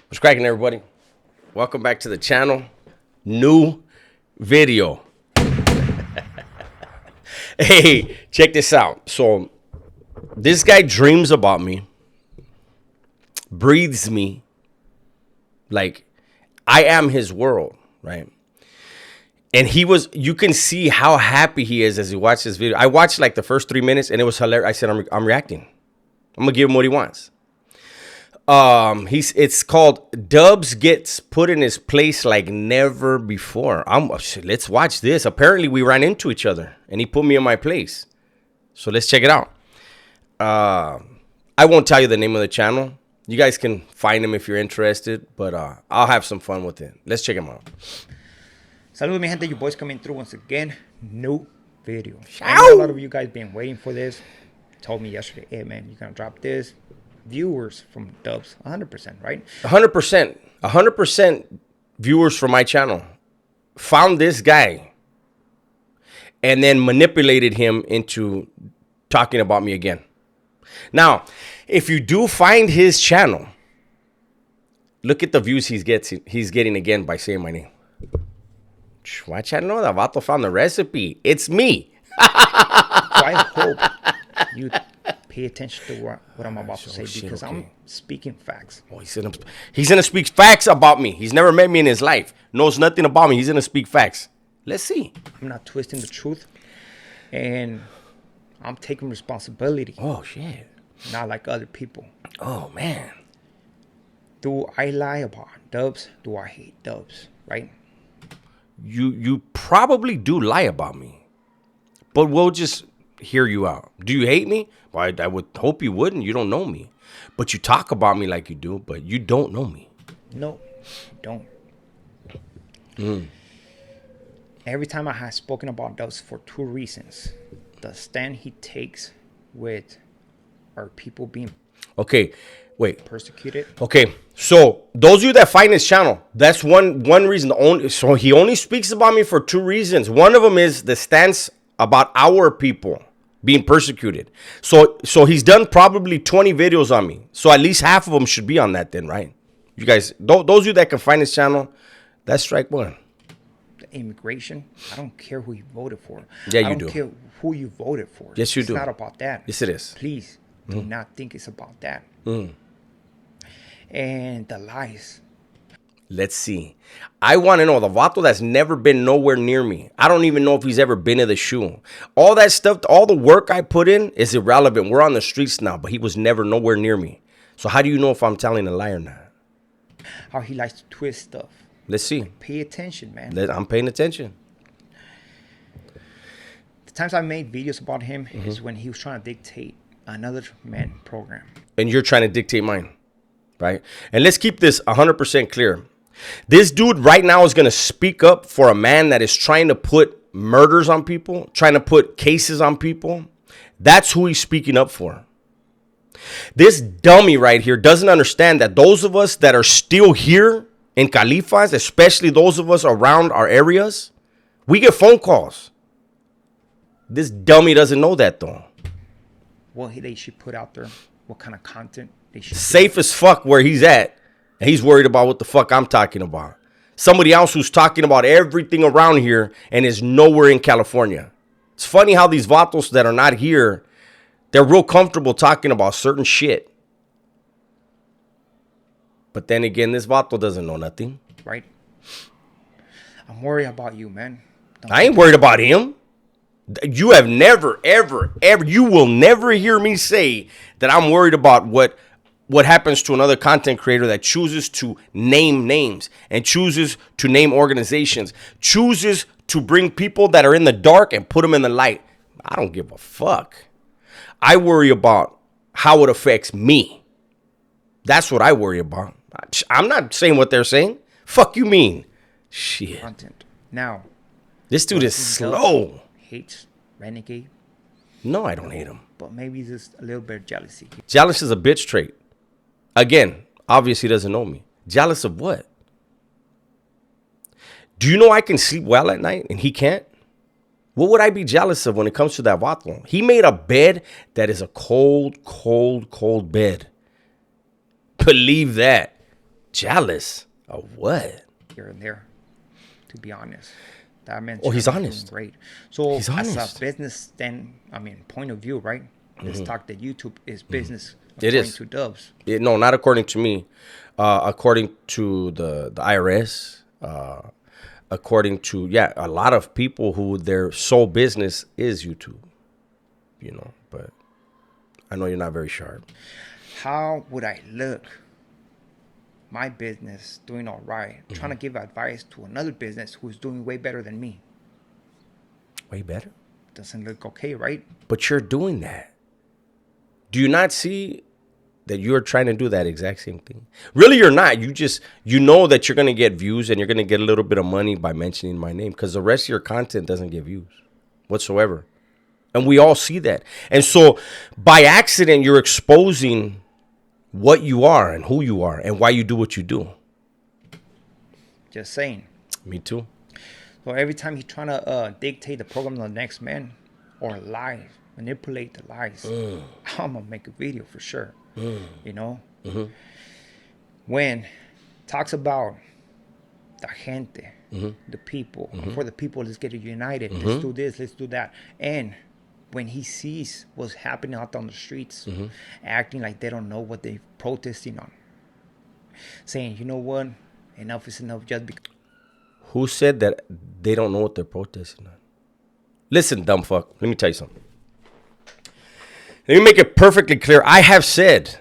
What's cracking, everybody? Welcome back to the channel. New video. Hey, check this out. So this guy dreams about me, breathes me, like I am his world, right? And you can see how happy he is as he watches this video. I watched like the first 3 minutes and it was hilarious. I said, I'm reacting. I'm gonna give him what he wants. It's called Dubs Gets Put in His Place Like Never Before. Let's watch this. Apparently we ran into each other and he put me in my place. So let's check it out. I won't tell you the name of the channel. You guys can find him if you're interested, but I'll have some fun with it. Let's check him out. Saludos, mi gente. Your boys coming through once again. New video. I know a lot of you guys been waiting for this. Told me yesterday, hey man, you're gonna drop this. Viewers from Dubs, 100%, right? 100%. 100% viewers from my channel found this guy and then manipulated him into talking about me again. Now, if you do find his channel, look at the views he's getting again by saying my name. My channel, the vato found the recipe. It's me. So I hope you pay attention to what I'm about to say, because okay. I'm speaking facts. Oh, he's gonna speak facts about me. He's never met me in his life. Knows nothing about me. He's gonna speak facts. Let's see. I'm not twisting the truth, and I'm taking responsibility. Oh shit. Not like other people. Oh man. Do I lie about Dubs? Do I hate Dubs? Right? You probably do lie about me, but we'll just hear you out. Do you hate me? Well, I would hope you wouldn't. You don't know me, but you talk about me like you do, but you don't know me. No, I don't. Every time I have spoken about Dubs for two reasons: the stand he takes with our people being persecuted. Okay, so those of you that find his channel, that's one reason. So he only speaks about me for two reasons. One of them is the stance about our people being persecuted. So he's done probably 20 videos on me. So at least half of them should be on that then, right? You guys, those of you that can find his channel, that's strike one. The immigration, I don't care who you voted for. Yeah, you do. I don't care who you voted for. Yes, you do. It's not about that. Yes, it is. Please do not think it's about that. And the lies. Let's see. I want to know the vato that's never been nowhere near me. I don't even know if he's ever been to the shoe. All that stuff, all the work I put in is irrelevant. We're on the streets now, but he was never nowhere near me. So how do you know if I'm telling a lie or not? How he likes to twist stuff. Let's see. Pay attention, man. I'm paying attention. The times I made videos about him is when he was trying to dictate another man program. And you're trying to dictate mine, right? And let's keep this 100% clear. This dude right now is going to speak up for a man that is trying to put murders on people, trying to put cases on people. That's who he's speaking up for. This dummy right here doesn't understand that those of us that are still here in Califas, especially those of us around our areas, we get phone calls. This dummy doesn't know that though. What they should put out there, what kind of content they should. Safe as fuck where he's at. And he's worried about what the fuck I'm talking about. Somebody else who's talking about everything around here and is nowhere in California. It's funny how these vatos that are not here, they're real comfortable talking about certain shit. But then again, this vato doesn't know nothing. Right? I'm worried about you, man. I ain't worried about him. You have never, ever, you will never hear me say that I'm worried about what happens to another content creator that chooses to name names and chooses to name organizations, chooses to bring people that are in the dark and put them in the light. I don't give a fuck. I worry about how it affects me. That's what I worry about. I'm not saying what they're saying. Fuck you mean? Shit. Content. Now, this dude is slow. Hates renegade. No, I don't hate him. But maybe just a little bit of jealousy. Jealous is a bitch trait. Again, obviously he doesn't know me. Jealous of what? Do you know I can sleep well at night and he can't? What would I be jealous of when it comes to that vato? He made a bed that is a cold, cold, cold bed. Believe that. Jealous of what? Here and there, to be honest. That man. Oh, he's honest. Great. So He's as honest. a business point of view, right? Let's talk that YouTube is business. It According is. to Dubs. No, not according to me. According to the IRS. According to a lot of people who their sole business is YouTube. You know, but I know you're not very sharp. How would I look? My business doing all right, trying to give advice to another business who's doing way better than me. Way better? Doesn't look okay, right? But you're doing that. Do you not see that you're trying to do that exact same thing? Really, you're not. You know that you're going to get views and you're going to get a little bit of money by mentioning my name because the rest of your content doesn't get views whatsoever. And we all see that. And so by accident, you're exposing what you are and who you are and why you do what you do. Just saying. Me too. So every time he's trying to dictate the program to the next man or lie, manipulate the lies, I'm going to make a video for sure. You know? When talks about the gente, the people, for the people, let's get united, let's do this, let's do that. And when he sees what's happening out on the streets, acting like they don't know what they're protesting on, saying, you know what, enough is enough just because. Who said that they don't know what they're protesting on? Listen, dumb fuck, let me tell you something. Let me make it perfectly clear. I have said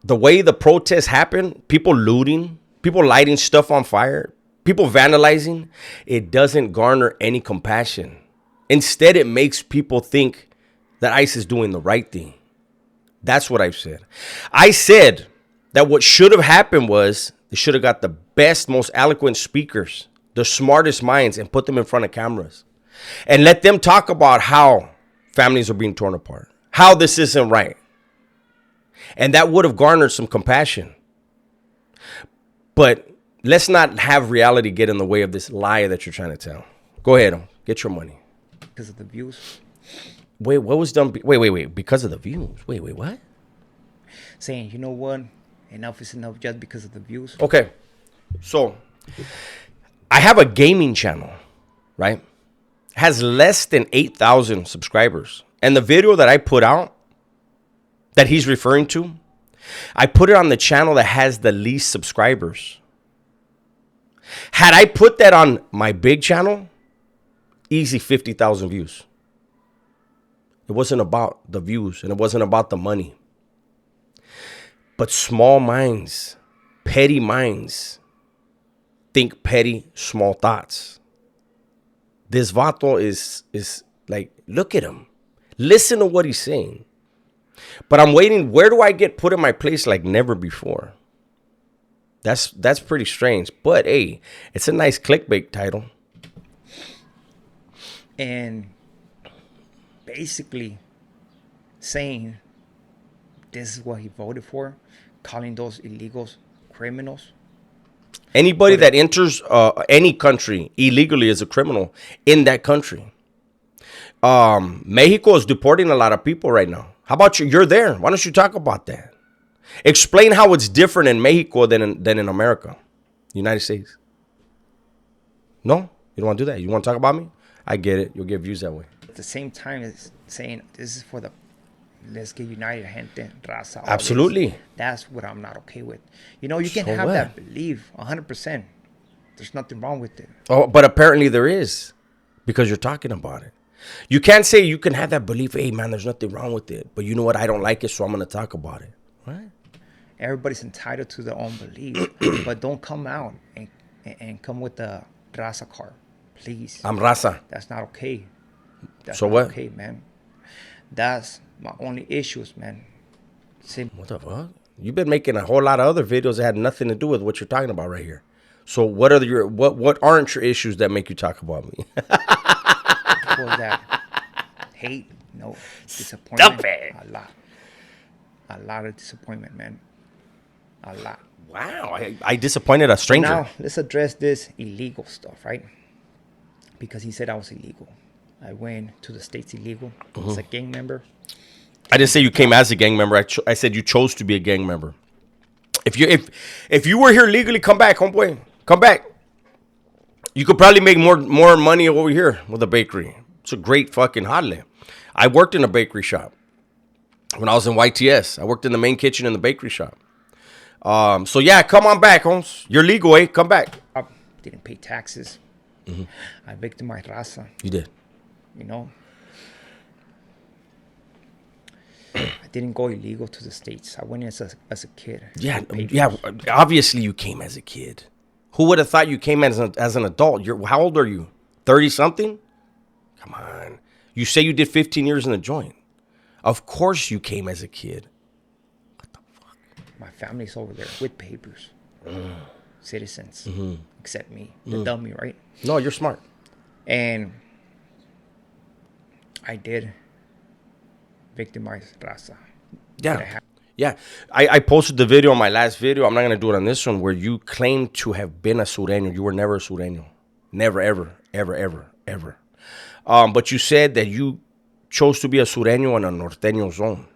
the way the protests happen, people looting, people lighting stuff on fire, people vandalizing, it doesn't garner any compassion. Instead, it makes people think that ICE is doing the right thing. That's what I've said. I said that what should have happened was they should have got the best, most eloquent speakers, the smartest minds, and put them in front of cameras and let them talk about how families are being torn apart, how this isn't right. And that would have garnered some compassion. But let's not have reality get in the way of this lie that you're trying to tell. Go ahead, get your money. Because of the views. Wait, what was done? Wait. Because of the views. Wait, what? Saying, you know what? Enough is enough just because of the views. Okay. So, I have a gaming channel, right? Has less than 8,000 subscribers. And the video that I put out, that he's referring to, I put it on the channel that has the least subscribers. Had I put that on my big channel, easy 50,000 views. It wasn't about the views and it wasn't about the money. But small minds, petty minds, think petty, small thoughts. This vato is like, look at him. Listen to what he's saying. But I'm waiting. Where do I get put in my place like never before? That's pretty strange. But hey, it's a nice clickbait title. And basically saying this is what he voted for, calling those illegals criminals. Anybody that enters any country illegally is a criminal in that country. Mexico is deporting a lot of people right now. How about you? You're there. Why don't you talk about that? Explain how it's different in Mexico than in America, United States. No? You don't want to do that? You want to talk about me? I get it. You'll get views that way. At the same time, it's saying this is for the let's get united, gente, raza. Absolutely. That's what I'm not okay with. You know, you can So have what? that belief 100%. There's nothing wrong with it. Oh, but apparently there is, because you're talking about it. You can't say you can have that belief, hey, man, there's nothing wrong with it. But you know what? I don't like it, so I'm going to talk about it. Right? Everybody's entitled to their own belief. But don't come out and come with the raza card. Please. I'm raza. That's not okay. That's So not what? okay, man. That's my only issues, man. What the fuck? You've been making a whole lot of other videos that had nothing to do with what you're talking about right here. So what are your what aren't your issues that make you talk about me? Was that hate? No. Disappointment. Stop it. A lot of disappointment, man. A lot. Wow, I disappointed a stranger. Now, let's address this illegal stuff, right? Because he said I was illegal. I went to the States illegal as a gang member. I didn't say you came as a gang member. I said you chose to be a gang member. If you were here legally, come back, homeboy. Come back. You could probably make more money over here with a bakery. It's a great fucking hotline. I worked in a bakery shop when I was in YTS. I worked in the main kitchen in the bakery shop. So yeah, come on back, Holmes. You're legal, eh? Come back. I didn't pay taxes. Mm-hmm. I victimized raza. You did. You know. I didn't go illegal to the States. I went in as a kid. Yeah. Obviously, you came as a kid. Who would have thought you came as an adult? How old are you? 30-something? Come on. You say you did 15 years in the joint. Of course you came as a kid. What the fuck? My family's over there with papers. Citizens. Except me. The dummy, right? No, you're smart. And I did victimize raza. Yeah. Yeah, I posted the video on my last video. I'm not going to do it on this one, where you claim to have been a Sureño. You were never a Sureño. Never, ever, ever, ever, ever. But you said that you chose to be a Sureño in a Norteño zone.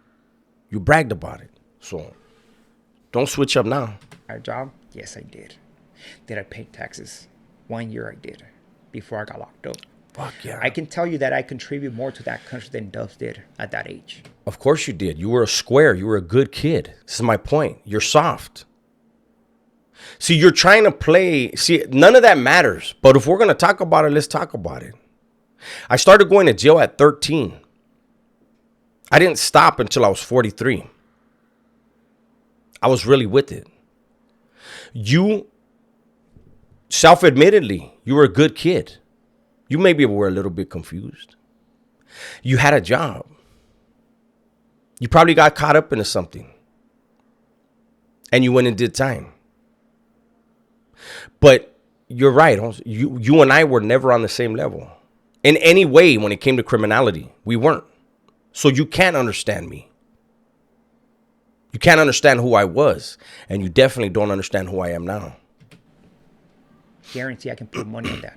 You bragged about it. So don't switch up now. Our job? Yes, I did. Did I pay taxes? 1 year I did, before I got locked up. Fuck yeah. I can tell you that I contribute more to that country than Dubs did at that age. Of course you did. You were a square. You were a good kid. This is my point. You're soft. See, you're trying to play. See, none of that matters. But if we're going to talk about it, let's talk about it. I started going to jail at 13. I didn't stop until I was 43. I was really with it. You, self-admittedly, you were a good kid. You maybe were a little bit confused. You had a job. You probably got caught up into something. And you went and did time. But you're right. You and I were never on the same level. In any way when it came to criminality. We weren't. So you can't understand me. You can't understand who I was. And you definitely don't understand who I am now. Guarantee I can put money on that.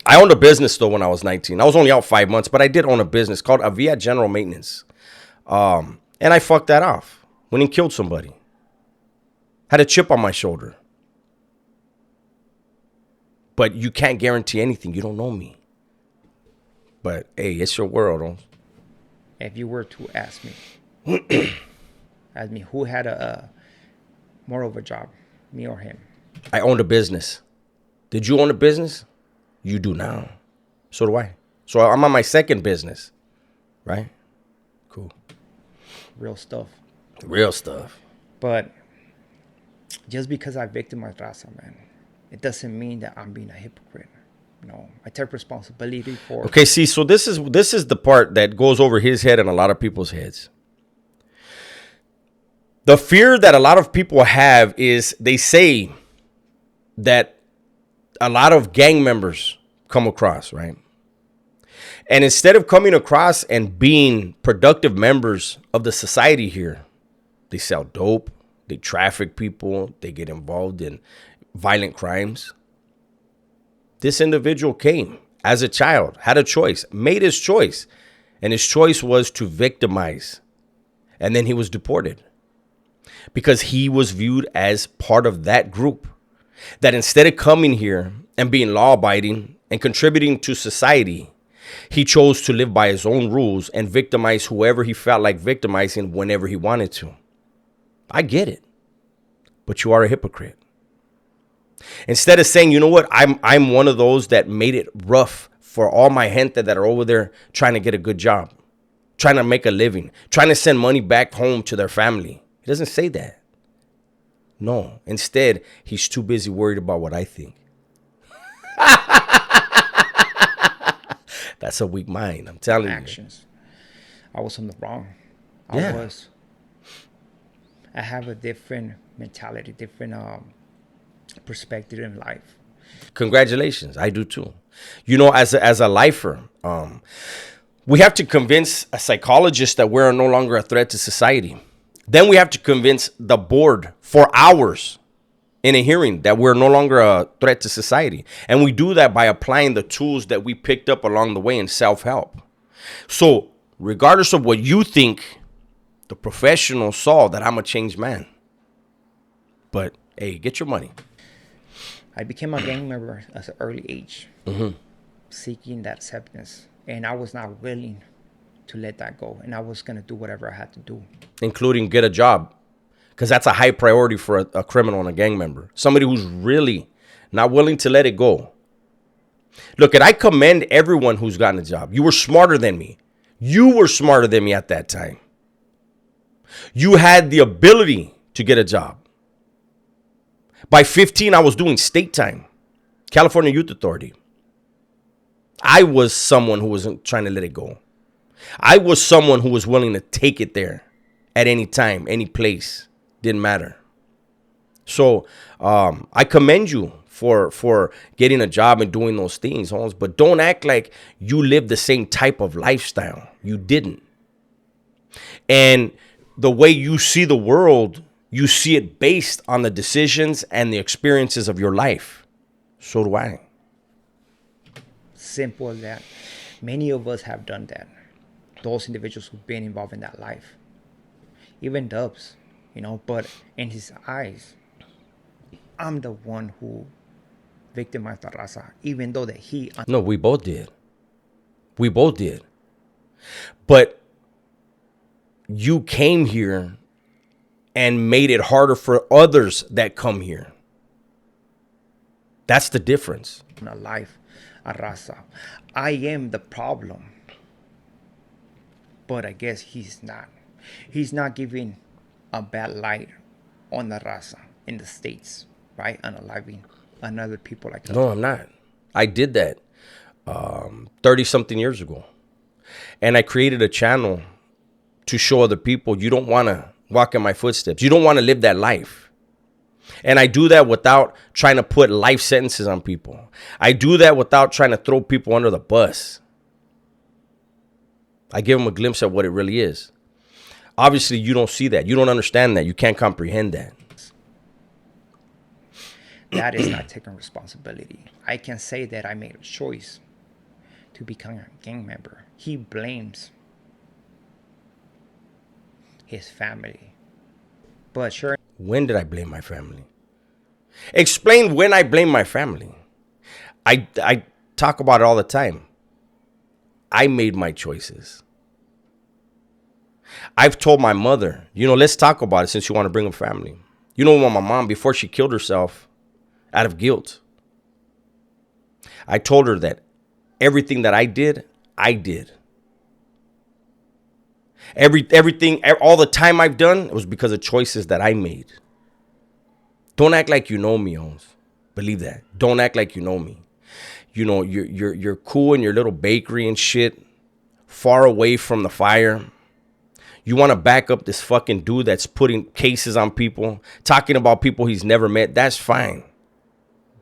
I owned a business, though, when I was 19. I was only out 5 months, but I did own a business called Avia General Maintenance. And I fucked that off when he killed somebody. Had a chip on my shoulder. But you can't guarantee anything. You don't know me. But, hey, it's your world. Huh? If you were to ask me, who had a more of a job, me or him? I owned a business. Did you own a business? You do now. So do I. So I'm on my second business. Right? Cool. Real stuff. Real stuff. But just because I victimized raza, man, it doesn't mean that I'm being a hypocrite. No, I take responsibility for. Okay, see, so this is the part that goes over his head and a lot of people's heads. The fear that a lot of people have is they say that a lot of gang members come across, right? And instead of coming across and being productive members of the society here, they sell dope, they traffic people, they get involved in violent crimes. This individual came as a child, had a choice, made his choice, and his choice was to victimize. And then he was deported because he was viewed as part of that group. That instead of coming here and being law-abiding and contributing to society, he chose to live by his own rules and victimize whoever he felt like victimizing whenever he wanted to. I get it, but you are a hypocrite. Instead of saying, you know what, I'm one of those that made it rough for all my gente that are over there trying to get a good job, trying to make a living, trying to send money back home to their family. He doesn't say that. No, instead, he's too busy worried about what I think. That's a weak mind, I'm telling Actions. I was in the wrong. Yeah. I have a different mentality, different perspective in life. Congratulations. I do too. You know, as a lifer, we have to convince a psychologist that we're no longer a threat to society. Then we have to convince the board for hours in a hearing that we're no longer a threat to society. And we do that by applying the tools that we picked up along the way in self-help. So regardless of what you think, the professionals saw that I'm a changed man. But hey, get your money. I became a gang member at an early age, seeking that acceptance. And I was not willing to let that go. And I was going to do whatever I had to do. Including get a job. Because that's a high priority for a criminal and a gang member. Somebody who's really not willing to let it go. Look, and I commend everyone who's gotten a job. You were smarter than me. You were smarter than me at that time. You had the ability to get a job. By 15, I was doing state time. California Youth Authority. I was someone who wasn't trying to let it go. I was someone who was willing to take it there at any time, any place. Didn't matter. So I commend you for getting a job and doing those things, Holmes. But don't act like you live the same type of lifestyle. You didn't. And the way you see the world, you see it based on the decisions and the experiences of your life. So do I. Simple as that. Many of us have done that. Those individuals who've been involved in that life. Even Dubs, but in his eyes, I'm the one who victimized the raza, even though that he... No, we both did. We both did. But you came here and made it harder for others that come here. That's the difference. In a life, a raza. I am the problem. But I guess he's not. He's not giving a bad light on the raza in the States, right? Unaliving another people like us. No, I'm not. I did that 30-something years ago. And I created a channel to show other people you don't want to walk in my footsteps. You don't want to live that life. And I do that without trying to put life sentences on people. I do that without trying to throw people under the bus. I give them a glimpse at what it really is. Obviously, you don't see that. You don't understand that. You can't comprehend that. That is not taking responsibility. I can say that I made a choice to become a gang member. He blames his family. But sure. When did I blame my family? Explain when I blame my family. I talk about it all the time. I made my choices. I've told my mother, let's talk about it since you want to bring up family. My mom, before she killed herself out of guilt, I told her that everything that I did. Everything, all the time I've done, it was because of choices that I made. Don't act like you know me, Holmes. Believe that. Don't act like you know me. You're cool in your little bakery and shit, far away from the fire. You want to back up this fucking dude that's putting cases on people, talking about people he's never met. That's fine.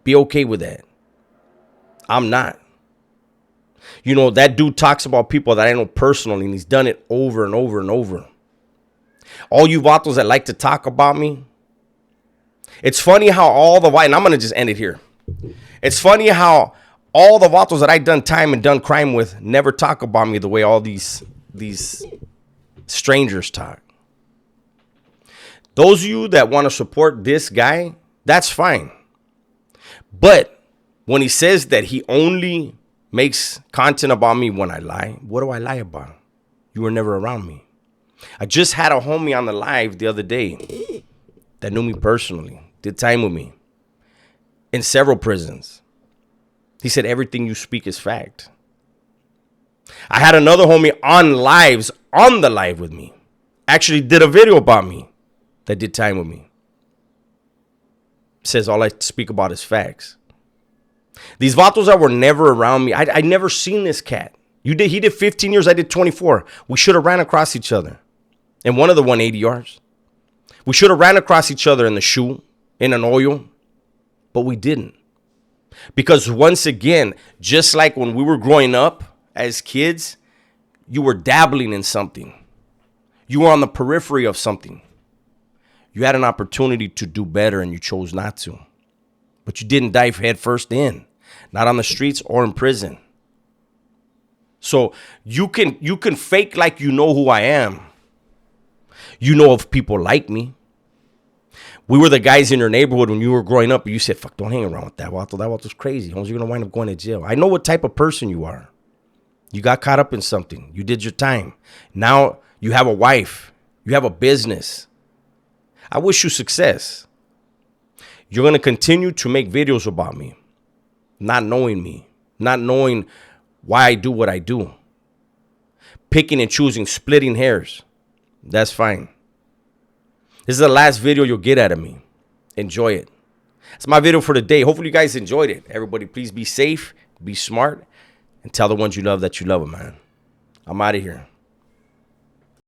Be okay with that. I'm not. That dude talks about people that I know personally, and he's done it over and over and over. All you vatos that like to talk about me, it's funny how and I'm going to just end it here. It's funny how all the vatos that I've done time and done crime with never talk about me the way all these strangers talk. Those of you that want to support this guy, that's fine. But when he says that he only makes content about me when I lie, what do I lie about? You were never around me. I just had a homie on the live the other day that knew me personally, did time with me in several prisons. He said everything you speak is fact. I had another homie on the live with me, actually did a video about me that did time with me. Says all I speak about is facts. These vatos that were never around me, I never seen this cat. He did 15 years, I did 24. We should have ran across each other. And one of the 180 yards. We should have ran across each other in the shoe, in an oil, but we didn't. Because once again, just like when we were growing up as kids, you were dabbling in something. You were on the periphery of something. You had an opportunity to do better and you chose not to. But you didn't dive head first in, not on the streets or in prison. So you can fake like you know who I am. You know if people like me. We were the guys in your neighborhood when you were growing up. And you said, fuck, don't hang around with that Vato. That Vato's crazy. You're going to wind up going to jail. I know what type of person you are. You got caught up in something. You did your time. Now you have a wife. You have a business. I wish you success. You're going to continue to make videos about me, not knowing why I do what I do. Picking and choosing, splitting hairs. That's fine. This is the last video you'll get out of me. Enjoy it. It's my video for the day. Hopefully you guys enjoyed it. Everybody, please be safe, be smart, and tell the ones you love that you love them, man. I'm out of here.